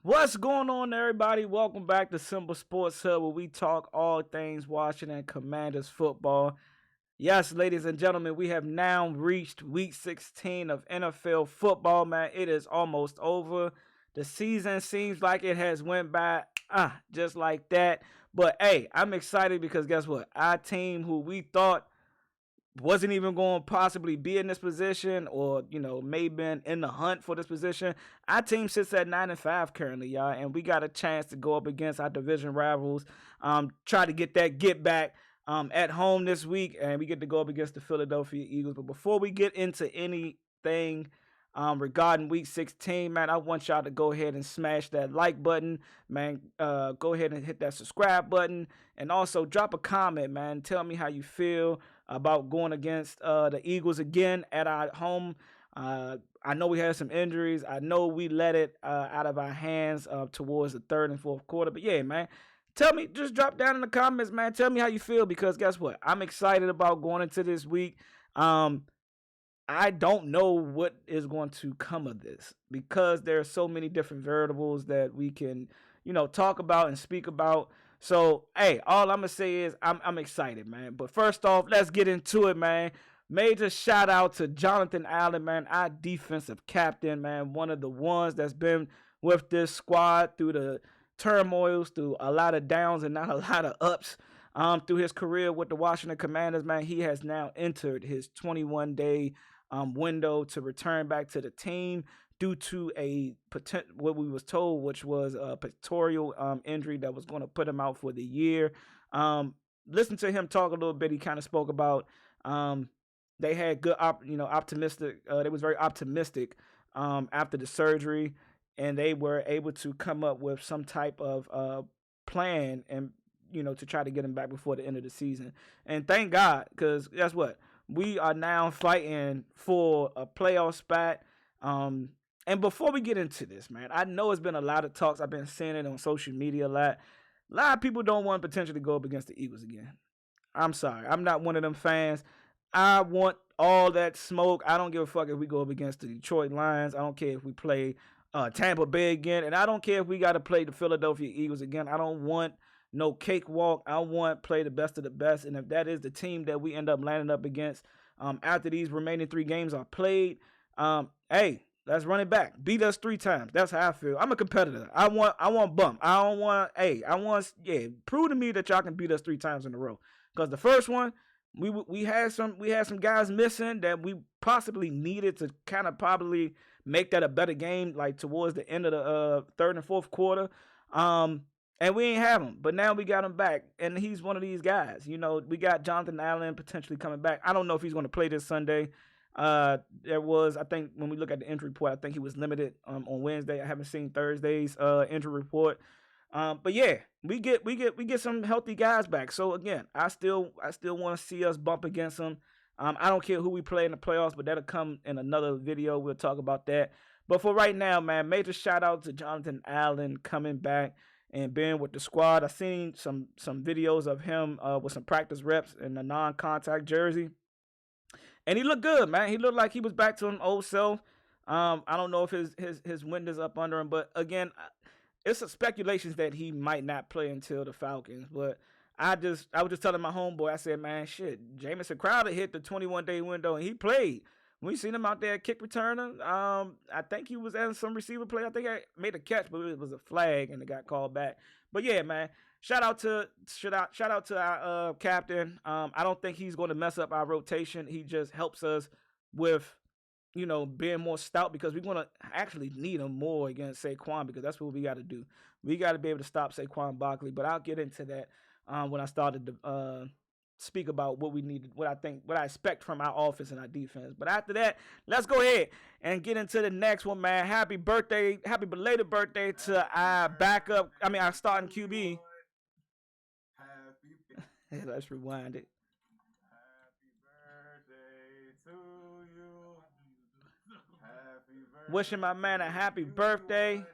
What's going on, everybody? Welcome back to Simple Sports Hub, where we talk all things Washington Commanders football. Yes, ladies and gentlemen, we have now reached week 16 of NFL football, man. It is almost over. The season seems like it has went by just like that. But hey, I'm excited because guess what? Our team, who we thought wasn't even going to possibly be in this position or maybe been in the hunt for this position. Our team sits at 9-5 currently, y'all, and we got a chance to go up against our division rivals, try to get that get back at home this week, and we get to go up against the Philadelphia Eagles. But before we get into anything regarding week 16, man, I want y'all to go ahead and smash that like button, man. Go ahead and hit that subscribe button, and also drop a comment, man. Tell me how you feel about going against the Eagles again at our home. I know we had some injuries. I know we let it out of our hands towards the third and fourth quarter. But yeah, man, tell me, just drop down in the comments, man. Tell me how you feel because guess what? I'm excited about going into this week. I don't know what is going to come of this because there are so many different variables that we can, talk about and speak about. So, hey, all I'm gonna say is I'm excited, man. But first off, let's get into it, man. Major shout out to Jonathan Allen, man, our defensive captain, man. One of the ones that's been with this squad through the turmoils, through a lot of downs and not a lot of ups. Through his career with the Washington Commanders, man, he has now entered his 21-day window to return back to the team due to what we was told, which was a pectoral injury that was going to put him out for the year. Listen to him talk a little bit. He kind of spoke about they had good, optimistic. They was very optimistic after the surgery, and they were able to come up with some type of plan and to try to get him back before the end of the season. And thank God, because guess what? We are now fighting for a playoff spot. And before we get into this, man, I know it's been a lot of talks. I've been seeing it on social media a lot. A lot of people don't want to potentially go up against the Eagles again. I'm sorry. I'm not one of them fans. I want all that smoke. I don't give a fuck if we go up against the Detroit Lions. I don't care if we play Tampa Bay again. And I don't care if we got to play the Philadelphia Eagles again. I don't want no cakewalk. I want play the best of the best. And if that is the team that we end up landing up against after these remaining 3 games are played, hey, let's run it back. Beat us 3 times. That's how I feel. I'm a competitor. I want bump. I don't want, prove to me that y'all can beat us 3 times in a row. Because the first one, we had some guys missing that we possibly needed to kind of probably make that a better game, like towards the end of the third and fourth quarter. And we ain't have him, but now we got him back, and he's one of these guys. We got Jonathan Allen potentially coming back. I don't know if he's going to play this Sunday. There was, I think, when we look at the injury report, I think he was limited on Wednesday. I haven't seen Thursday's injury report. But yeah, we get some healthy guys back. So again, I still want to see us bump against them. I don't care who we play in the playoffs, but that'll come in another video. We'll talk about that. But for right now, man, major shout out to Jonathan Allen coming back and being with the squad. I seen some videos of him with some practice reps in a non-contact jersey, and he looked good, man. He looked like he was back to his old self. I don't know if his wind is up under him, but again, it's a speculations that he might not play until the Falcons. But I was just telling my homeboy, I said, man, shit, Jamison Crowder hit the 21-day window and he played. We seen him out there kick returner. I think he was at some receiver play. I think I made a catch, but it was a flag and it got called back. But yeah, man, shout out to our captain. I don't think he's going to mess up our rotation. He just helps us with being more stout because we're going to actually need him more against Saquon because that's what we got to do. We got to be able to stop Saquon Barkley, but I'll get into that when I started to speak about what we needed, what I expect from our offense and our defense. But after that, let's go ahead and get into the next one, man. Happy belated birthday to our backup. Our starting QB. Let's rewind it. Happy birthday to you. Happy birthday. Wishing my man a happy birthday.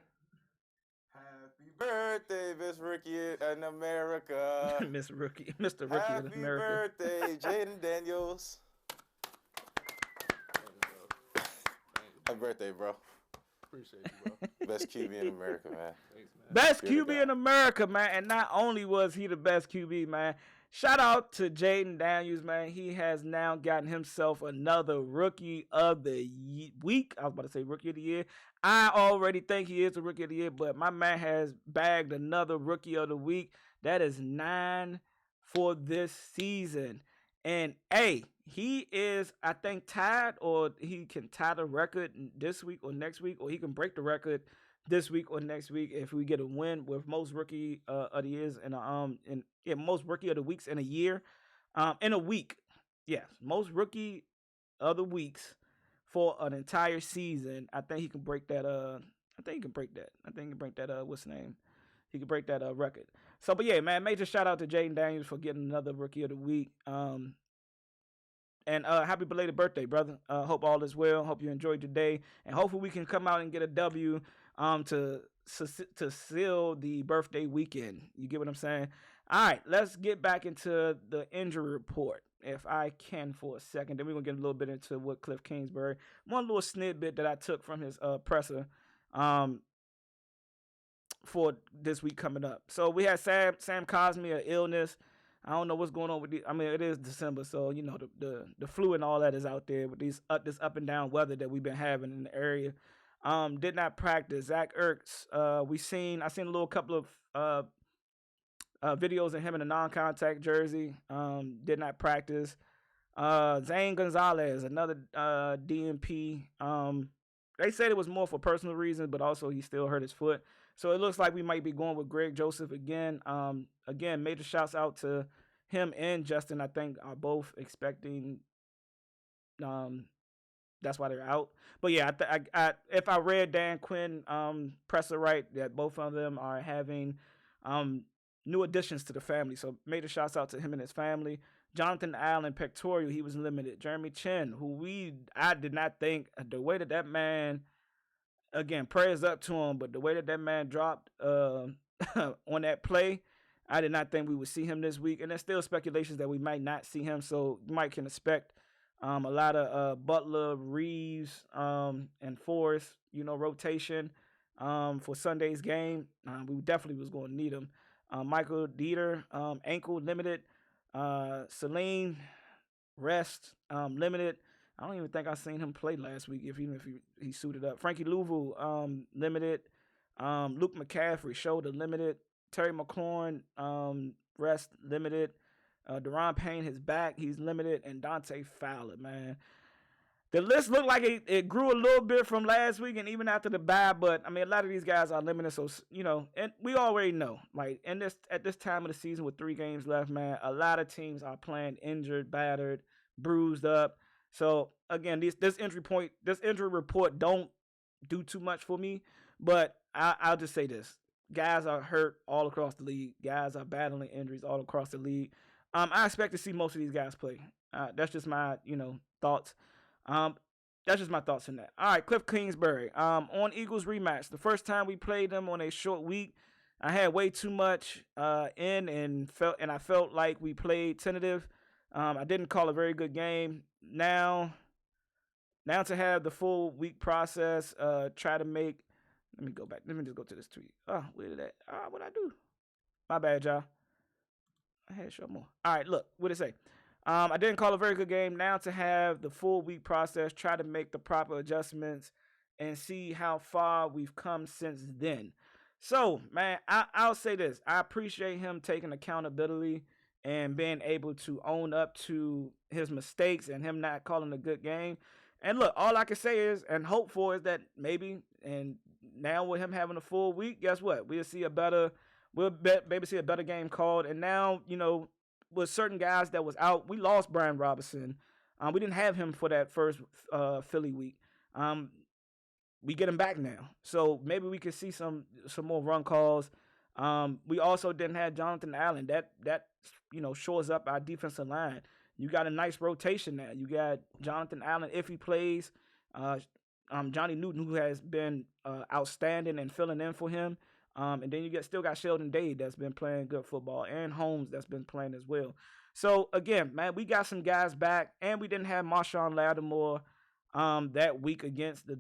Happy birthday, Miss Rookie in America. Mr. Rookie in America. Happy birthday, Jaden Daniels. Happy birthday, bro. Appreciate you, bro. Best QB in America, man. Thanks, man. Best You're the QB guy. in America, man. And not only was he the best QB, man, shout out to Jaden Daniels, man. He has now gotten himself another Rookie of the Week. I was about to say Rookie of the Year. I already think he is the Rookie of the Year, but my man has bagged another Rookie of the Week. That is 9 for this season. And, hey, he is, I think, tied, or he can tie the record this week or next week, or he can break the record this week or next week if we get a win with most Rookie of the Years and most Rookie of the Weeks in a year, in a week. Yes, most Rookie of the Weeks for an entire season. I think he can break that. I think he can break that. What's the name? He can break that record. So, but yeah, man, major shout out to Jaden Daniels for getting another Rookie of the Week. And happy belated birthday, brother. Hope all is well. Hope you enjoyed your day, and hopefully we can come out and get a W to seal the birthday weekend. You get what I'm saying? All right, let's get back into the injury report, if I can, for a second. Then we're going to get a little bit into what Cliff Kingsbury, one little snippet that I took from his presser for this week coming up. So we had Sam Cosmi, an illness. I don't know what's going on with I mean, it is December, so you know the flu and all that is out there with this up and down weather that we've been having in the area. Did not practice. Zach Ertz. I seen a little couple of videos of him in a non-contact jersey. Did not practice. Zane Gonzalez, another DNP. They said it was more for personal reasons, but also he still hurt his foot. So it looks like we might be going with Greg Joseph again. Again, major shouts out to him and Justin. I think are both expecting. That's why they're out. But yeah, if I read Dan Quinn presser right, that both of them are having new additions to the family. So major shouts out to him and his family. Jonathan Allen, pectoral, he was limited. Jeremy Chin, I did not think the way that man, again, prayers up to him, but the way that man dropped on that play, I did not think we would see him this week. And there's still speculations that we might not see him. So you might can expect a lot of Butler, Reeves, and Forrest, rotation for Sunday's game. We definitely was going to need him. Michael Dieter, ankle limited. Celine, rest, limited. I don't even think I seen him play last week, even if he suited up. Frankie Louvu, limited. Luke McCaffrey, shoulder limited. Terry McLaurin, rest limited. Deron Payne, his back, he's limited. And Dante Fowler, man. The list looked like it grew a little bit from last week and even after the bye, but I mean, a lot of these guys are limited. So, and we already know, like at this time of the season with 3 games left, man, a lot of teams are playing injured, battered, bruised up. So again, this injury report don't do too much for me, but I'll just say this. Guys are hurt all across the league. Guys are battling injuries all across the league. I expect to see most of these guys play. That's just my, thoughts. That's just my thoughts on that. All right, Cliff Kingsbury. On Eagles rematch, the first time we played them on a short week, I had way too much and I felt like we played tentative. I didn't call a very good game. Now to have the full week process, try to make. Let me go back. Let me just go to this tweet. Oh, where did that? What'd I do? My bad, y'all. I had to show more. All right, look. What'd it say? I didn't call a very good game. Now to have the full week process, try to make the proper adjustments, and see how far we've come since then. So, man, I'll say this. I appreciate him taking accountability and being able to own up to his mistakes and him not calling a good game. And look, all I can say is and hope for is that maybe, and now with him having a full week, guess what? We'll see a better game called. And now, with certain guys that was out, we lost Brian Robinson. We didn't have him for that first Philly week. We get him back now, so maybe we could see some more run calls. We also didn't have Jonathan Allen. That shores up our defensive line. You got a nice rotation now. You got Jonathan Allen if he plays. Johnny Newton, who has been outstanding and filling in for him. And then you still got Sheldon Dade that's been playing good football, and Holmes that's been playing as well. So again, man, we got some guys back, and we didn't have Marshawn Lattimore that week against the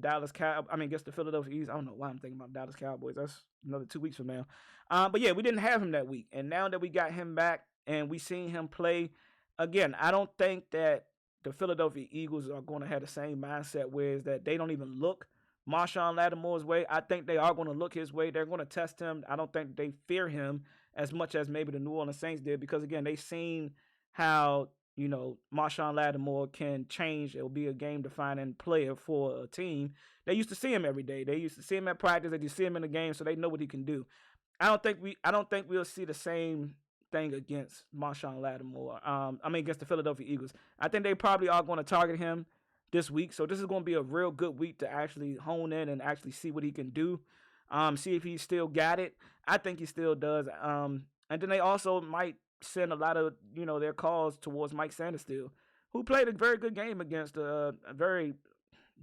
against the Philadelphia Eagles. I don't know why I'm thinking about Dallas Cowboys. That's another 2 weeks from now. But yeah, we didn't have him that week. And now that we got him back and we seen him play, again, I don't think that the Philadelphia Eagles are going to have the same mindset where is that they don't even look Marshawn Lattimore's way. I think they are going to look his way. They're going to test him. I don't think they fear him as much as maybe the New Orleans Saints did because, again, they've seen how, Marshawn Lattimore can change. It'll be a game-defining player for a team. They used to see him every day. They used to see him at practice. They used to see him in the game, so they know what he can do. I don't think we'll see the same thing against Marshawn Lattimore. Against the Philadelphia Eagles. I think they probably are going to target him this week. So this is going to be a real good week to actually hone in and actually see what he can do. See if he still got it. I think he still does. And then they also might send a lot of, their calls towards Mike Sanders, who played a very good game against a very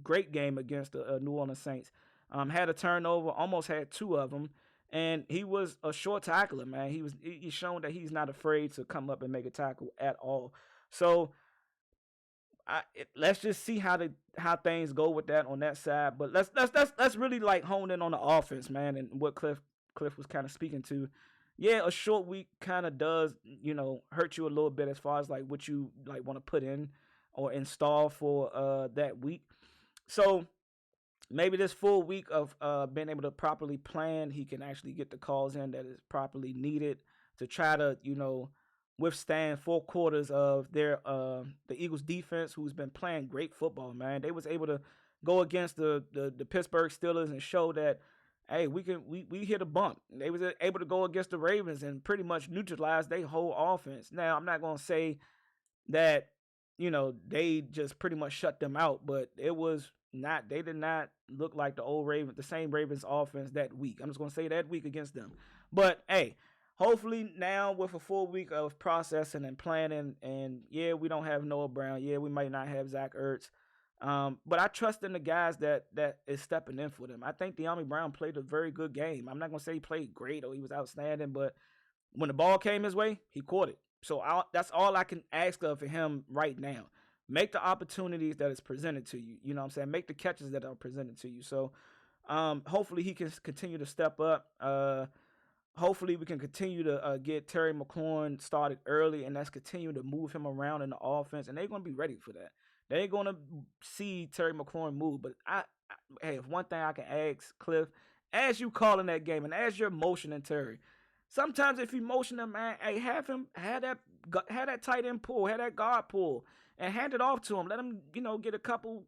great game against the New Orleans Saints. Had a turnover, almost had 2 of them. And he was a short tackler, man. He's shown that he's not afraid to come up and make a tackle at all. So let's just see how things go with that on that side. But let's really like hone in on the offense, man, and what Cliff was kind of speaking to. Yeah, a short week kind of does, hurt you a little bit as far as like what you like want to put in or install for that week. So maybe this full week of being able to properly plan, he can actually get the calls in that is properly needed to try to, withstand 4 quarters of their the Eagles defense, who's been playing great football, man. They was able to go against the Pittsburgh Steelers and show that, hey, we hit a bump. They was able to go against the Ravens and pretty much neutralize their whole offense. Now, I'm not going to say that, they just pretty much shut them out, but they did not look like the same Ravens offense that week. I'm just going to say that week against them. But, hey, hopefully now with a full week of processing and planning, and yeah, we don't have Noah Brown. Yeah, we might not have Zach Ertz. But I trust in the guys that is stepping in for them. I think De'Ami Brown played a very good game. I'm not going to say he played great or he was outstanding, but when the ball came his way, he caught it. So that's all I can ask of him right now. Make the opportunities that is presented to you. You know what I'm saying? Make the catches that are presented to you. So hopefully he can continue to step up. Hopefully we can continue to get Terry McLaurin started early, and that's continue to move him around in the offense, and they're going to be ready for that. They ain't going to see Terry McLaurin move, but hey, if one thing I can ask Cliff, as you calling that game and as you're motioning Terry, sometimes if you motion him, man, hey, have that tight end pull, have that guard pull, and hand it off to him. Let him, get a couple,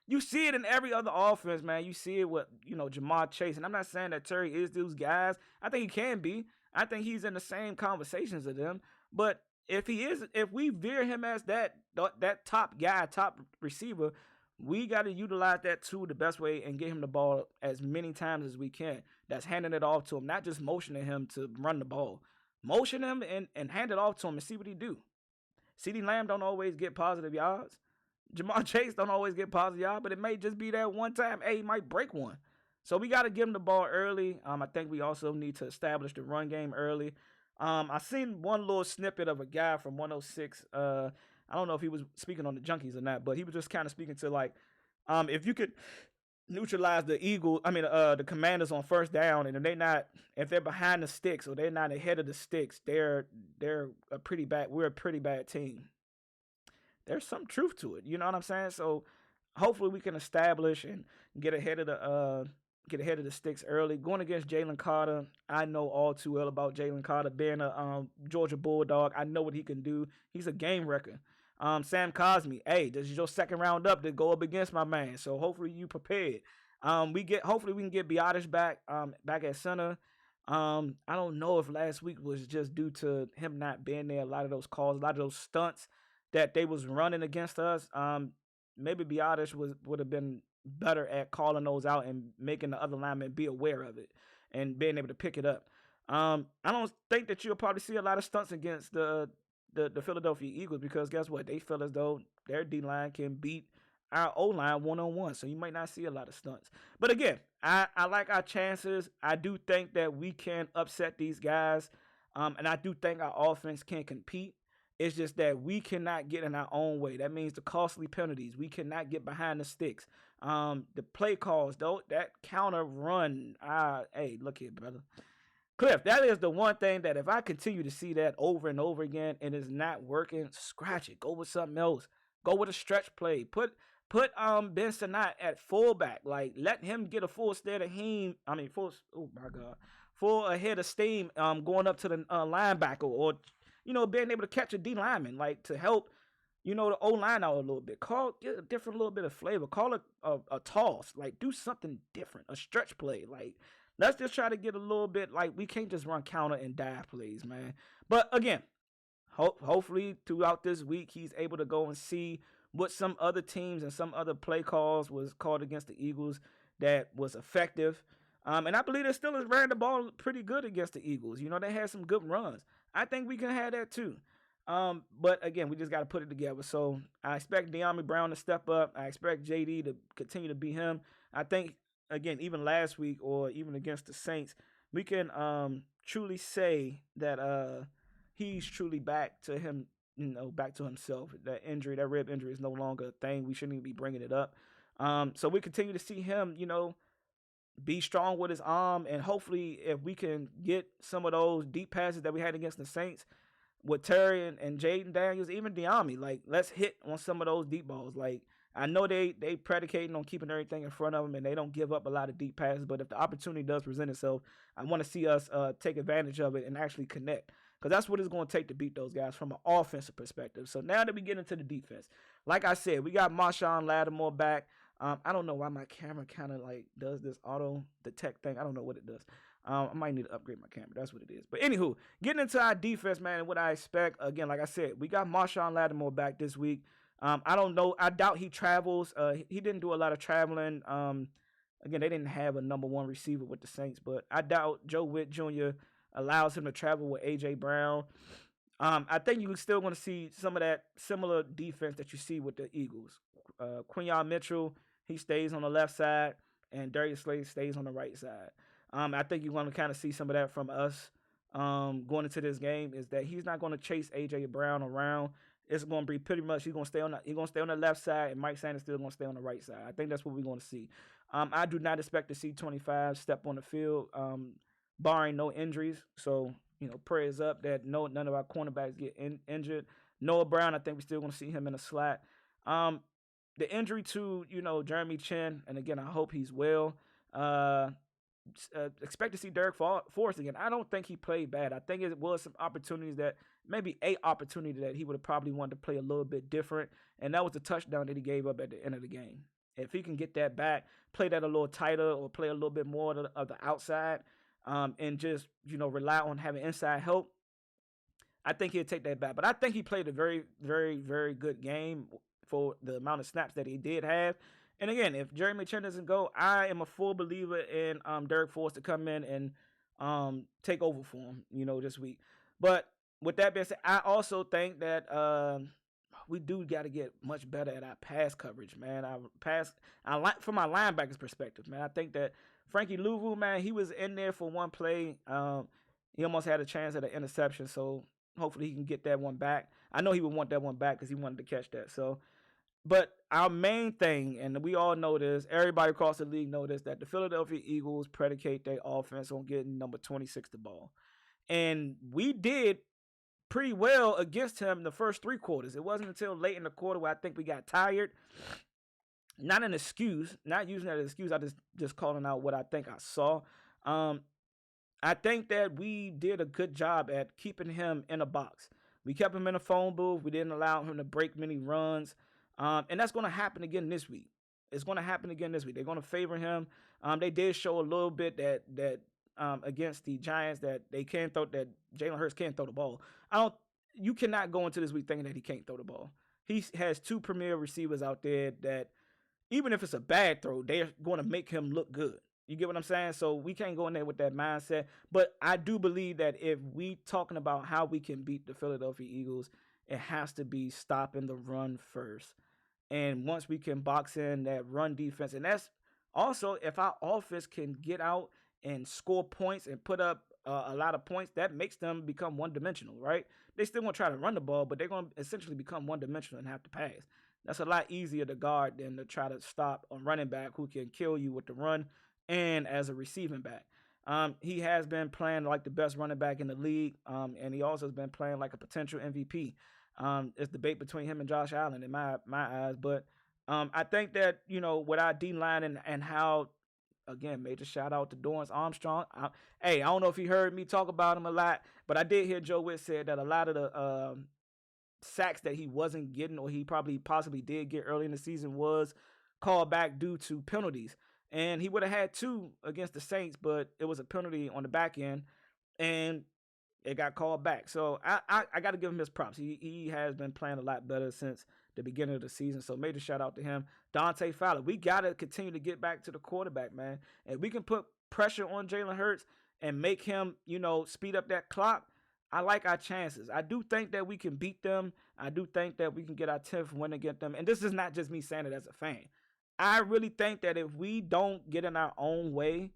you see it in every other offense, man. You see it with, Jamar Chase. And I'm not saying that Terry is those guys. I think he can be. I think he's in the same conversations as them. But if we veer him as that top guy, top receiver, we got to utilize that tool the best way and get him the ball as many times as we can. That's handing it off to him, not just motioning him to run the ball. Motion him and hand it off to him and see what he do. CeeDee Lamb don't always get positive yards. Jamar Chase don't always get positive yards, but it may just be that one time, hey, he might break one. So we got to give him the ball early. I think we also need to establish the run game early. I seen one little snippet of a guy from 106. I don't know if he was speaking on the Junkies or not, but he was just kind of speaking to like, if you could neutralize the Commanders on first down, and if they're behind the sticks or they're not ahead of the sticks, we're a pretty bad team. There's some truth to it. You know what I'm saying? So hopefully we can establish and get ahead of the sticks early. Going against Jalen Carter, I know all too well about Jalen Carter being a Georgia Bulldog. I know what he can do. He's a game wrecker. Sam Cosmi, hey, this is your second round up to go up against my man. So hopefully you prepared. Hopefully we can get Biotish back at center. I don't know if last week was just due to him not being there. A lot of those calls, a lot of those stunts that they was running against us. Maybe Biotish would have been better at calling those out and making the other linemen be aware of it and being able to pick it up. I don't think that you'll probably see a lot of stunts against the Philadelphia Eagles because guess what? They feel as though their D-line can beat our O-line one-on-one, so you might not see a lot of stunts. But again, I like our chances. I do think that we can upset these guys, and I do think our offense can compete. It's just that we cannot get in our own way. That means the costly penalties. We cannot get behind the sticks. The play calls, though, that counter run. Hey, look here, brother. Cliff, that is the one thing that if I continue to see that over and over again and it's not working, scratch it. Go with something else. Go with a stretch play. Put Ben Sinnott at fullback. Like, let him get a full stead of him. I mean, oh my God. Full ahead of steam going up to the linebacker, or being able to catch a D lineman, like, to help the O line out a little bit. Get a different little bit of flavor. Call it a toss. Like, do something different. A stretch play. Like, let's just try to get a little bit, like, we can't just run counter and dive plays, man. But again, hopefully throughout this week, he's able to go and see what some other teams and some other play calls was called against the Eagles that was effective. And I believe they still has ran the ball pretty good against the Eagles. They had some good runs. I think we can have that too. But again, we just got to put it together. So I expect Dyami Brown to step up. I expect JD to continue to be him. I think, again, even last week or even against the Saints, we can truly say that he's truly back to him, back to himself. That rib injury is no longer a thing. We shouldn't even be bringing it up. So we continue to see him, be strong with his arm, and hopefully if we can get some of those deep passes that we had against the Saints with Terry and Jaden Daniels, even Dyami, like, let's hit on some of those deep balls. Like, I know they predicating on keeping everything in front of them, and they don't give up a lot of deep passes, but if the opportunity does present itself, I want to see us take advantage of it and actually connect, because that's what it's going to take to beat those guys from an offensive perspective. So now that we get into the defense, like I said, we got Marshon Lattimore back. I don't know why my camera kind of like does this auto detect thing. I don't know what it does. I might need to upgrade my camera. That's what it is. But anywho, getting into our defense, man, and what I expect, again, like I said, we got Marshon Lattimore back this week. I don't know. I doubt he travels. He didn't do a lot of traveling. Again, they didn't have a number one receiver with the Saints, but I doubt Joe Witt Jr. allows him to travel with A.J. Brown. I think you're still going to see some of that similar defense that you see with the Eagles. Quinyon Mitchell, he stays on the left side, and Darius Slade stays on the right side. I think you're going to kind of see some of that from us going into this game, is that he's not going to chase A.J. Brown around. It's going to be pretty much he's going to stay on the left side, and Mike Sanders still going to stay on the right side. I think that's what we're going to see. I do not expect to see 25 step on the field, barring no injuries. So, prayers up that none of our cornerbacks get injured. Noah Brown, I think we're still going to see him in a slot. The injury to, Jeremy Chin, and again, I hope he's well. Expect to see Derek Forrest again. I don't think he played bad. I think it was some opportunities that, maybe a opportunity that he would have probably wanted to play a little bit different, and that was the touchdown that he gave up at the end of the game. If he can get that back, play that a little tighter, or play a little bit more of the outside, and just, rely on having inside help, I think he'll take that back. But I think he played a very, very, very good game for the amount of snaps that he did have. And again, if Jeremy Chin doesn't go, I am a full believer in Derek Forrest to come in and take over for him, this week. But with that being said, I also think that we do got to get much better at our pass coverage, man. From my linebackers perspective, man, I think that Frankie Louvu, man, he was in there for one play. He almost had a chance at an interception, so hopefully he can get that one back. I know he would want that one back because he wanted to catch that. So, but our main thing, and we all know this, everybody across the league know this, that the Philadelphia Eagles predicate their offense on getting number 26 the ball. And we did pretty well against him in the first three quarters. It wasn't until late in the quarter where I think we got tired. Not an excuse, not using that as an excuse. I just calling out what I think I saw. I think that we did a good job at keeping him in a box. We kept him in a phone booth. We didn't allow him to break many runs. And that's going to happen again this week. It's going to happen again this week. They're going to favor him. They did show a little bit that against the Giants that they can throw, that Jalen Hurts can throw the ball. You cannot go into this week thinking that he can't throw the ball. He has two premier receivers out there that, even if it's a bad throw, they're going to make him look good. You get what I'm saying? So we can't go in there with that mindset. But I do believe that if we talking about how we can beat the Philadelphia Eagles, it has to be stopping the run first. And once we can box in that run defense, and that's also if our offense can get out and score points and put up a lot of points, that makes them become one-dimensional, right? They still going to try to run the ball, but they're going to essentially become one-dimensional and have to pass. That's a lot easier to guard than to try to stop a running back who can kill you with the run and as a receiving back. He has been playing like the best running back in the league, and he also has been playing like a potential MVP. It's debate between him and Josh Allen in my eyes, but I think that, with our D line and how, again, major shout out to Dorrance Armstrong. I don't know if he heard me talk about him a lot, but I did hear Joe Witt said that a lot of the sacks that he wasn't getting, or he possibly did get early in the season, was called back due to penalties. And he would have had 2 against the Saints, but it was a penalty on the back end, and it got called back. So I got to give him his props. He has been playing a lot better since the beginning of the season. So major shout out to him. Dante Fowler, we got to continue to get back to the quarterback, man. And we can put pressure on Jalen Hurts and make him, speed up that clock. I like our chances. I do think that we can beat them. I do think that we can get our 10th win against them. And this is not just me saying it as a fan. I really think that if we don't get in our own way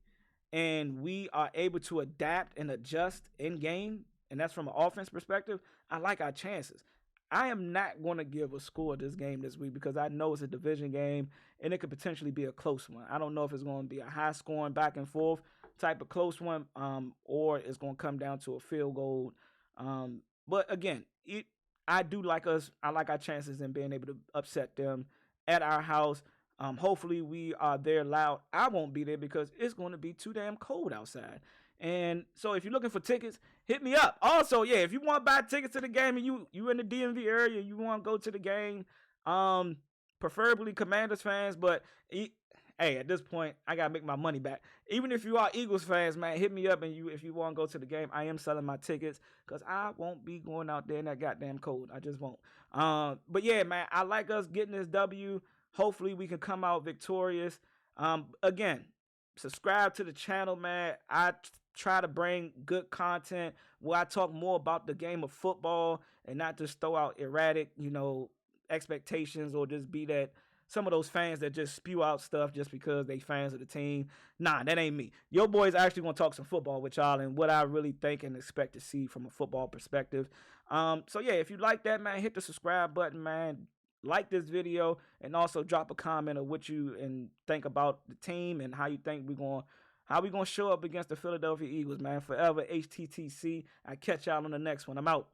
and we are able to adapt and adjust in game, and that's from an offense perspective, I like our chances. I am not going to give a score this game this week because I know it's a division game and it could potentially be a close one. I don't know if it's going to be a high scoring back and forth type of close one, or it's going to come down to a field goal. But again, I do like us. I like our chances in being able to upset them at our house. Hopefully we are there loud. I won't be there because it's going to be too damn cold outside. And so if you're looking for tickets, hit me up. Also, yeah, if you want to buy tickets to the game and you in the DMV area, you want to go to the game, preferably Commanders fans, but hey, at this point, I got to make my money back. Even if you are Eagles fans, man, hit me up, and if you want to go to the game, I am selling my tickets because I won't be going out there in that goddamn cold. I just won't. But yeah, man, I like us getting this W. Hopefully we can come out victorious. Again, subscribe to the channel, man. I try to bring good content where I talk more about the game of football and not just throw out erratic, expectations, or just be that some of those fans that just spew out stuff just because they fans of the team. Nah, that ain't me. Your boy's actually going to talk some football with y'all and what I really think and expect to see from a football perspective. So yeah, if you like that, man, hit the subscribe button, man. Like this video, and also drop a comment of what you think about the team and how you think we're going to show up against the Philadelphia Eagles, man. Forever HTTC. I catch y'all on the next one. I'm out.